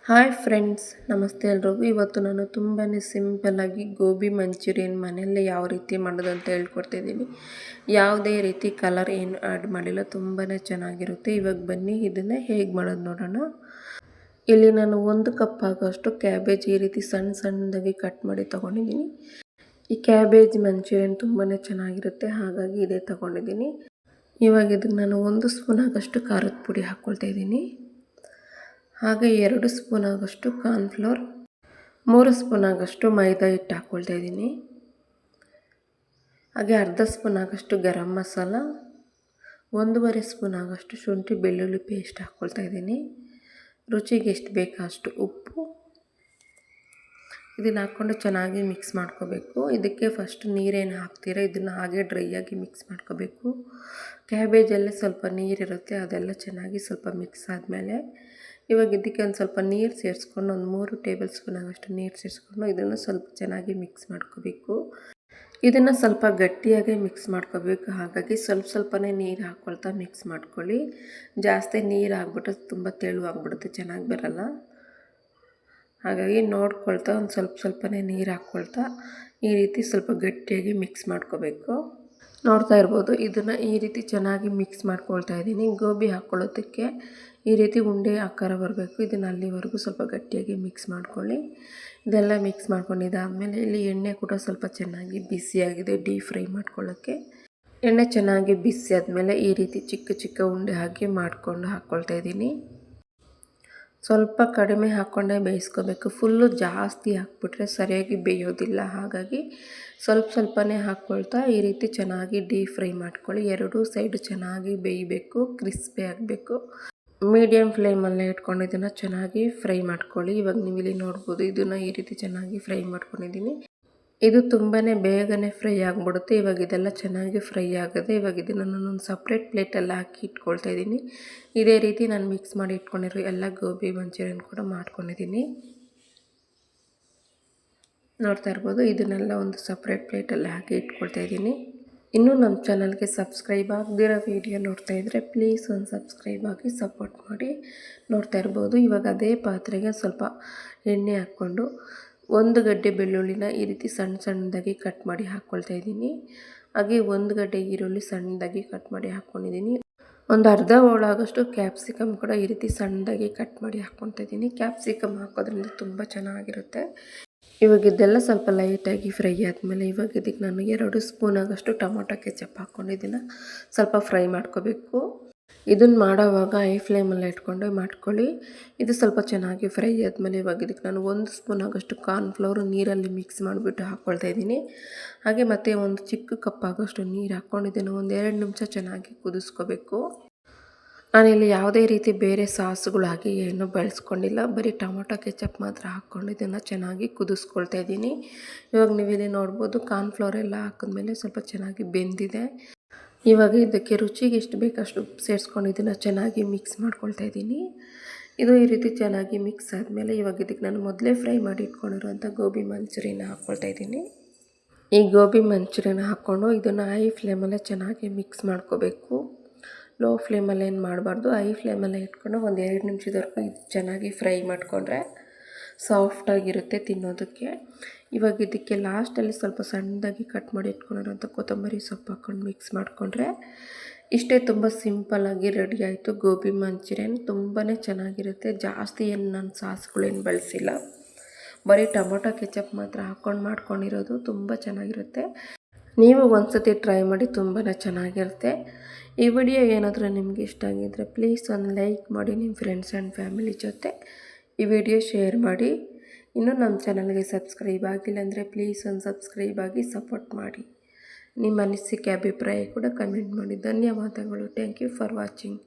Hi friends, ನಮಸ್ತೆ ಎಲ್ರಿಗೂ. ಇವತ್ತು ನಾನು ತುಂಬಾ ಸಿಂಪಲ್ಲಾಗಿ ಗೋಬಿ ಮಂಚೂರಿಯನ್ ಮನೆಯಲ್ಲೇ ಯಾವ ರೀತಿ ಮಾಡೋದು ಅಂತ ಹೇಳ್ಕೊಡ್ತಿದ್ದೀನಿ. ಯಾವುದೇ ರೀತಿ ಕಲರ್ ಏನು ಆ್ಯಡ್ ಮಾಡಿಲ್ಲ, ತುಂಬಾ ಚೆನ್ನಾಗಿರುತ್ತೆ. ಇವಾಗ ಬನ್ನಿ ಇದನ್ನು ಹೇಗೆ ಮಾಡೋದು ನೋಡೋಣ. ಇಲ್ಲಿ ನಾನು 1 ಕಪ್ ಆಗೋಷ್ಟು ಕ್ಯಾಬೇಜ್ ಈ ರೀತಿ ಸಣ್ಣ ಸಣ್ಣದಾಗಿ ಕಟ್ ಮಾಡಿ ತೊಗೊಂಡಿದ್ದೀನಿ. ಈ ಕ್ಯಾಬೇಜ್ ಮಂಚೂರಿಯನ್ ತುಂಬಾ ಚೆನ್ನಾಗಿರುತ್ತೆ, ಹಾಗಾಗಿ ಇದೇ ತೊಗೊಂಡಿದ್ದೀನಿ. ಇವಾಗ ಇದಕ್ಕೆ ನಾನು 1 ಸ್ಪೂನ್ ಆಗೋಷ್ಟು ಖಾರದ ಪುಡಿ ಹಾಕ್ಕೊಳ್ತಾ ಇದ್ದೀನಿ. ಹಾಗೆ 2 ಸ್ಪೂನ್ ಆಗೋಷ್ಟು ಕಾರ್ನ್ಫ್ಲೋರ್, 3 ಸ್ಪೂನ್ ಆಗೋಷ್ಟು ಮೈದಾ ಹಿಟ್ಟು ಹಾಕ್ಕೊಳ್ತಾ ಇದ್ದೀನಿ. ಹಾಗೆ ಅರ್ಧ ಸ್ಪೂನ್ ಆಗೋಷ್ಟು ಗರಂ ಮಸಾಲ, 1.5 ಸ್ಪೂನ್ ಆಗೋಷ್ಟು ಶುಂಠಿ ಬೆಳ್ಳುಳ್ಳಿ ಪೇಸ್ಟ್ ಹಾಕ್ಕೊಳ್ತಾ ಇದ್ದೀನಿ. ರುಚಿಗೆ ಎಷ್ಟು ಬೇಕೋ ಅಷ್ಟು ಉಪ್ಪು. ಇದನ್ನು ಹಾಕ್ಕೊಂಡು ಚೆನ್ನಾಗಿ ಮಿಕ್ಸ್ ಮಾಡ್ಕೋಬೇಕು. ಇದಕ್ಕೆ ಫಸ್ಟ್ ನೀರೇನು ಹಾಕ್ತೀರ, ಇದನ್ನು ಹಾಗೆ ಡ್ರೈ ಆಗಿ ಮಿಕ್ಸ್ ಮಾಡ್ಕೋಬೇಕು. ಕ್ಯಾಬೇಜಲ್ಲೇ ಸ್ವಲ್ಪ ನೀರಿರುತ್ತೆ, ಅದೆಲ್ಲ ಚೆನ್ನಾಗಿ ಸ್ವಲ್ಪ ಮಿಕ್ಸ್ ಆದಮೇಲೆ ಇವಾಗ ಇದಕ್ಕೆ ಒಂದು ಸ್ವಲ್ಪ ನೀರು ಸೇರಿಸ್ಕೊಂಡು ಒಂದು 3 ಟೇಬಲ್ ಸ್ಪೂನ್ ಆಗೋಷ್ಟು ನೀರು ಸೇರಿಸ್ಕೊಂಡು ಇದನ್ನು ಸ್ವಲ್ಪ ಚೆನ್ನಾಗಿ ಮಿಕ್ಸ್ ಮಾಡ್ಕೋಬೇಕು. ಇದನ್ನು ಸ್ವಲ್ಪ ಗಟ್ಟಿಯಾಗಿ ಮಿಕ್ಸ್ ಮಾಡ್ಕೋಬೇಕು, ಹಾಗಾಗಿ ಸ್ವಲ್ಪನೇ ನೀರು ಹಾಕ್ಕೊಳ್ತಾ ಮಿಕ್ಸ್ ಮಾಡ್ಕೊಳ್ಳಿ. ಜಾಸ್ತಿ ನೀರು ಹಾಕ್ಬಿಟ್ರೆ ತುಂಬ ತೆಳುವಾಗ್ಬಿಡುತ್ತೆ, ಚೆನ್ನಾಗಿ ಬರಲ್ಲ. ಹಾಗಾಗಿ ನೋಡ್ಕೊಳ್ತಾ ಒಂದು ಸ್ವಲ್ಪನೇ ನೀರು ಹಾಕ್ಕೊಳ್ತಾ ಈ ರೀತಿ ಸ್ವಲ್ಪ ಗಟ್ಟಿಯಾಗಿ ಮಿಕ್ಸ್ ಮಾಡ್ಕೋಬೇಕು. ನೋಡ್ತಾ ಇರ್ಬೋದು, ಇದನ್ನು ಈ ರೀತಿ ಚೆನ್ನಾಗಿ ಮಿಕ್ಸ್ ಮಾಡ್ಕೊಳ್ತಾ ಇದ್ದೀನಿ. ಗೋಬಿ ಹಾಕ್ಕೊಳ್ಳೋದಕ್ಕೆ ಈ ರೀತಿ ಉಂಡೆ ಆಕಾರ ಬರಬೇಕು. ಇದನ್ನು ಅಲ್ಲಿವರೆಗೂ ಸ್ವಲ್ಪ ಗಟ್ಟಿಯಾಗಿ ಮಿಕ್ಸ್ ಮಾಡ್ಕೊಳ್ಳಿ. ಇದೆಲ್ಲ ಮಿಕ್ಸ್ ಮಾಡ್ಕೊಂಡಿದ್ದಾದಮೇಲೆ ಇಲ್ಲಿ ಎಣ್ಣೆ ಕೂಡ ಸ್ವಲ್ಪ ಚೆನ್ನಾಗಿ ಬಿಸಿಯಾಗಿದೆ ಡೀಪ್ ಫ್ರೈ ಮಾಡ್ಕೊಳ್ಳೋಕ್ಕೆ. ಎಣ್ಣೆ ಚೆನ್ನಾಗಿ ಬಿಸಿ ಆದಮೇಲೆ ಈ ರೀತಿ ಚಿಕ್ಕ ಚಿಕ್ಕ ಉಂಡೆ ಹಾಕಿ ಮಾಡಿಕೊಂಡು ಹಾಕ್ಕೊಳ್ತಾ ಇದ್ದೀನಿ. ಸ್ವಲ್ಪ ಕಡಿಮೆ ಹಾಕ್ಕೊಂಡೇ ಬೇಯಿಸ್ಕೋಬೇಕು. ಫುಲ್ಲು ಜಾಸ್ತಿ ಹಾಕ್ಬಿಟ್ರೆ ಸರಿಯಾಗಿ ಬೇಯೋದಿಲ್ಲ, ಹಾಗಾಗಿ ಸ್ವಲ್ಪನೇ ಹಾಕ್ಕೊಳ್ತಾ ಈ ರೀತಿ ಚೆನ್ನಾಗಿ ಡೀಪ್ ಫ್ರೈ ಮಾಡ್ಕೊಳ್ಳಿ. 2 ಸೈಡು ಚೆನ್ನಾಗಿ ಬೇಯಬೇಕು, ಕ್ರಿಸ್ಪಿ ಆಗಬೇಕು. ಮೀಡಿಯಮ್ ಫ್ಲೇಮಲ್ಲೇ ಇಟ್ಕೊಂಡು ಇದನ್ನು ಚೆನ್ನಾಗಿ ಫ್ರೈ ಮಾಡ್ಕೊಳ್ಳಿ. ಇವಾಗ ನೀವು ಇಲ್ಲಿ ನೋಡ್ಬೋದು, ಇದನ್ನು ಈ ರೀತಿ ಚೆನ್ನಾಗಿ ಫ್ರೈ ಮಾಡ್ಕೊಂಡಿದ್ದೀನಿ. ಇದು ತುಂಬಾ ಬೇಗನೆ ಫ್ರೈ ಆಗಿಬಿಡುತ್ತೆ. ಇವಾಗ ಇದೆಲ್ಲ ಚೆನ್ನಾಗಿ ಫ್ರೈ ಆಗಿದೆ. ಇವಾಗ ಇದನ್ನು ನಾನೊಂದು ಸಪ್ರೇಟ್ ಪ್ಲೇಟಲ್ಲಿ ಹಾಕಿ ಇಟ್ಕೊಳ್ತಾ ಇದ್ದೀನಿ. ಇದೇ ರೀತಿ ನಾನು ಮಿಕ್ಸ್ ಮಾಡಿ ಇಟ್ಕೊಂಡಿರೋ ಎಲ್ಲ ಗೋಬಿ ಮಂಚೂರಿಯನ್ ಕೂಡ ಮಾಡ್ಕೊಂಡಿದ್ದೀನಿ. ನೋಡ್ತಾ ಇರ್ಬೋದು, ಇದನ್ನೆಲ್ಲ ಒಂದು ಸಪ್ರೇಟ್ ಪ್ಲೇಟಲ್ಲಿ ಹಾಕಿ ಇಟ್ಕೊಳ್ತಾ ಇದ್ದೀನಿ. ಇನ್ನೂ ನಮ್ಮ ಚಾನಲ್ಗೆ ಸಬ್ಸ್ಕ್ರೈಬ್ ಆಗದಿರೋ ವೀಡಿಯೋ ನೋಡ್ತಾ ಇದ್ದರೆ ಪ್ಲೀಸ್ ಒಂದು ಸಬ್ಸ್ಕ್ರೈಬ್ ಆಗಿ ಸಪೋರ್ಟ್ ಮಾಡಿ. ನೋಡ್ತಾ ಇರ್ಬೋದು, ಇವಾಗ ಅದೇ ಪಾತ್ರೆಗೆ ಸ್ವಲ್ಪ ಎಣ್ಣೆ ಹಾಕ್ಕೊಂಡು 1 ಗಡ್ಡೆ ಬೆಳ್ಳುಳ್ಳಿನ ಈ ರೀತಿ ಸಣ್ಣದಾಗಿ ಕಟ್ ಮಾಡಿ ಹಾಕ್ಕೊಳ್ತಾ ಇದ್ದೀನಿ. ಹಾಗೆ 1 ಗಡ್ಡೆ ಈರುಳ್ಳಿ ಸಣ್ಣದಾಗಿ ಕಟ್ ಮಾಡಿ ಹಾಕ್ಕೊಂಡಿದ್ದೀನಿ. ಒಂದು ಅರ್ಧ ಹೋಳಾಗೋಷ್ಟು ಕ್ಯಾಪ್ಸಿಕಮ್ ಕೂಡ ಈ ರೀತಿ ಸಣ್ಣದಾಗಿ ಕಟ್ ಮಾಡಿ ಹಾಕ್ಕೊಳ್ತಾ ಇದ್ದೀನಿ. ಕ್ಯಾಪ್ಸಿಕಮ್ ಹಾಕೋದ್ರಿಂದ ತುಂಬ ಚೆನ್ನಾಗಿರುತ್ತೆ. ಇವಾಗ ಇದೆಲ್ಲ ಸ್ವಲ್ಪ ಲೈಟಾಗಿ ಫ್ರೈ ಆದಮೇಲೆ ಇವಾಗ ಇದಕ್ಕೆ ನಾನು 2 ಸ್ಪೂನ್ ಆಗೋಷ್ಟು ಟೊಮೊಟೊ ಕೆಚಪ್ ಹಾಕ್ಕೊಂಡಿದ್ದೀನಿ. ಸ್ವಲ್ಪ ಫ್ರೈ ಮಾಡ್ಕೋಬೇಕು. ಇದನ್ನು ಮಾಡೋವಾಗ ಹೈ ಫ್ಲೇಮಲ್ಲಿ ಇಟ್ಕೊಂಡು ಮಾಡ್ಕೊಳ್ಳಿ. ಇದು ಸ್ವಲ್ಪ ಚೆನ್ನಾಗಿ ಫ್ರೈ ಆದಮೇಲೆ ಇವಾಗ ಇದಕ್ಕೆ ನಾನು 1 ಸ್ಪೂನ್ ಆಗೋಷ್ಟು ಕಾರ್ನ್ಫ್ಲೋರ್ ನೀರಲ್ಲಿ ಮಿಕ್ಸ್ ಮಾಡಿಬಿಟ್ಟು ಹಾಕ್ಕೊಳ್ತಾ ಇದ್ದೀನಿ. ಹಾಗೆ ಮತ್ತು ಒಂದು ಚಿಕ್ಕ ಕಪ್ ಆಗೋಷ್ಟು ನೀರು ಹಾಕ್ಕೊಂಡಿದ್ದೀನಿ. ಒಂದು 2 ನಿಮಿಷ ಚೆನ್ನಾಗಿ ಕುದಿಸ್ಕೋಬೇಕು. ನಾನಿಲ್ಲಿ ಯಾವುದೇ ರೀತಿ ಬೇರೆ ಸಾಸ್ಗಳು ಹಾಕಿ ಏನೂ ಬಳಸ್ಕೊಂಡಿಲ್ಲ, ಬರೀ ಟೊಮೊಟೊ ಕೆಚಪ್ ಮಾತ್ರ ಹಾಕ್ಕೊಂಡು ಇದನ್ನು ಚೆನ್ನಾಗಿ ಕುದಿಸ್ಕೊಳ್ತಾ ಇದ್ದೀನಿ. ಇವಾಗ ನೀವಿಲ್ಲಿ ನೋಡ್ಬೋದು, ಕಾರ್ನ್ಫ್ಲೋರ್ ಎಲ್ಲ ಹಾಕಿದ್ಮೇಲೆ ಸ್ವಲ್ಪ ಚೆನ್ನಾಗಿ ಬೆಂದಿದೆ. ಇವಾಗ ಇದಕ್ಕೆ ರುಚಿಗೆ ಎಷ್ಟು ಬೇಕಷ್ಟು ಉಪ್ಪು ಸೇರಿಸ್ಕೊಂಡು ಇದನ್ನು ಚೆನ್ನಾಗಿ ಮಿಕ್ಸ್ ಮಾಡ್ಕೊಳ್ತಾ ಇದ್ದೀನಿ. ಇದು ಈ ರೀತಿ ಚೆನ್ನಾಗಿ ಮಿಕ್ಸ್ ಆದಮೇಲೆ ಇವಾಗ ಇದಕ್ಕೆ ನಾನು ಮೊದಲೇ ಫ್ರೈ ಮಾಡಿ ಇಟ್ಕೊಂಡಿರುವಂಥ ಗೋಬಿ ಮಂಚೂರಿಯನ್ನ ಹಾಕ್ಕೊಳ್ತಾ ಇದ್ದೀನಿ. ಈ ಗೋಬಿ ಮಂಚೂರಿಯನ್ ಹಾಕ್ಕೊಂಡು ಇದನ್ನು ಹೈ ಫ್ಲೇಮಲ್ಲೇ ಚೆನ್ನಾಗಿ ಮಿಕ್ಸ್ ಮಾಡ್ಕೋಬೇಕು. ಲೋ ಫ್ಲೇಮಲ್ಲಿ ಏನು ಮಾಡಬಾರ್ದು, ಹೈ ಫ್ಲೇಮಲ್ಲೇ ಇಟ್ಕೊಂಡು ಒಂದು 2 ನಿಮಿಷದವರೆಗೂ ಇದು ಚೆನ್ನಾಗಿ ಫ್ರೈ ಮಾಡಿಕೊಂಡ್ರೆ ಸಾಫ್ಟಾಗಿರುತ್ತೆ ತಿನ್ನೋದಕ್ಕೆ. ಇವಾಗ ಇದಕ್ಕೆ ಲಾಸ್ಟಲ್ಲಿ ಸ್ವಲ್ಪ ಸಣ್ಣದಾಗಿ ಕಟ್ ಮಾಡಿ ಇಟ್ಕೊಂಡಿರೋಂಥ ಕೊತ್ತಂಬರಿ ಸೊಪ್ಪು ಹಾಕ್ಕೊಂಡು ಮಿಕ್ಸ್ ಮಾಡಿಕೊಂಡ್ರೆ ಇಷ್ಟೇ, ತುಂಬ ಸಿಂಪಲ್ಲಾಗಿ ರೆಡಿ ಆಯಿತು ಗೋಬಿ ಮಂಚೂರಿಯನ್. ತುಂಬಾ ಚೆನ್ನಾಗಿರುತ್ತೆ. ಜಾಸ್ತಿ ಏನು ನಾನು ಸಾಸ್ಗಳೇನು ಬಳಸಿಲ್ಲ, ಬರೀ ಟೊಮೊಟೊ ಕೆಚಪ್ ಮಾತ್ರ ಹಾಕ್ಕೊಂಡು ಮಾಡ್ಕೊಂಡಿರೋದು. ತುಂಬ ಚೆನ್ನಾಗಿರುತ್ತೆ. ನೀವು ಒಂದ್ಸತಿ ಟ್ರೈ ಮಾಡಿ, ತುಂಬಾ ಚೆನ್ನಾಗಿರುತ್ತೆ. ಈ ವಿಡಿಯೋ ಏನಾದರೂ ನಿಮಗೆ ಇಷ್ಟ ಆಗಿದ್ದರೆ ಪ್ಲೀಸ್ ಒಂದು ಲೈಕ್ ಮಾಡಿ, ನಿಮ್ಮ ಫ್ರೆಂಡ್ಸ್ ಆ್ಯಂಡ್ ಫ್ಯಾಮಿಲಿ ಜೊತೆ ಈ ವಿಡಿಯೋ ಶೇರ್ ಮಾಡಿ. ಇನ್ನೂ ನಮ್ಮ ಚಾನಲ್ಗೆ ಸಬ್ಸ್ಕ್ರೈಬ್ ಆಗಿಲ್ಲ ಅಂದರೆ ಪ್ಲೀಸ್ ಒಂದು ಸಬ್ಸ್ಕ್ರೈಬ್ ಆಗಿ ಸಪೋರ್ಟ್ ಮಾಡಿ. ನಿಮ್ಮ ಅನಿಸಿಕೆ ಅಭಿಪ್ರಾಯ ಕೂಡ ಕಮೆಂಟ್ ಮಾಡಿ. ಧನ್ಯವಾದಗಳು. Thank you for watching.